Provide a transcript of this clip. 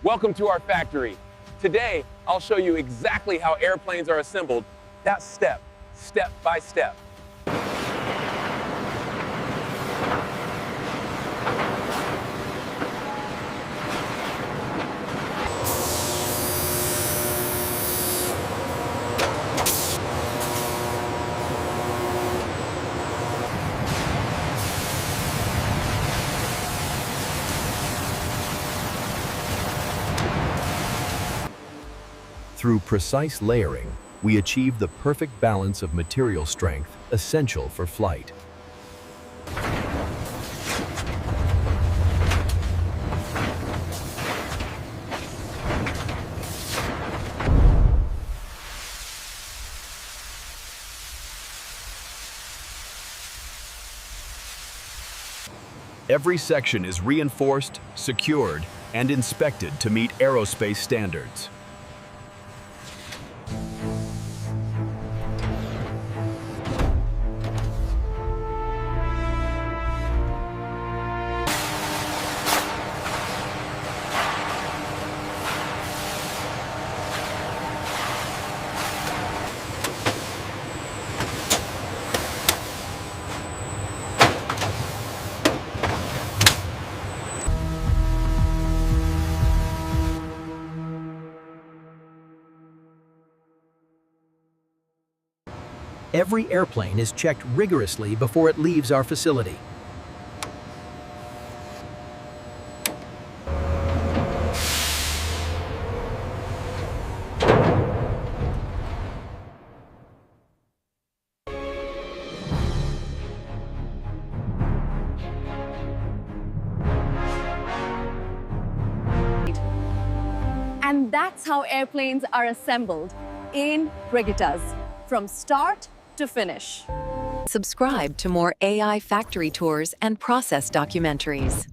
Welcome to our factory. Today, I'll show you exactly how airplanes are assembled. That's step by step. Through precise layering, we achieve the perfect balance of material strength essential for flight. Every section is reinforced, secured, and inspected to meet aerospace standards. Every airplane is checked rigorously before it leaves our facility. And that's how airplanes are assembled in Brigitas, from start to finish. Subscribe to more AI factory tours and process documentaries.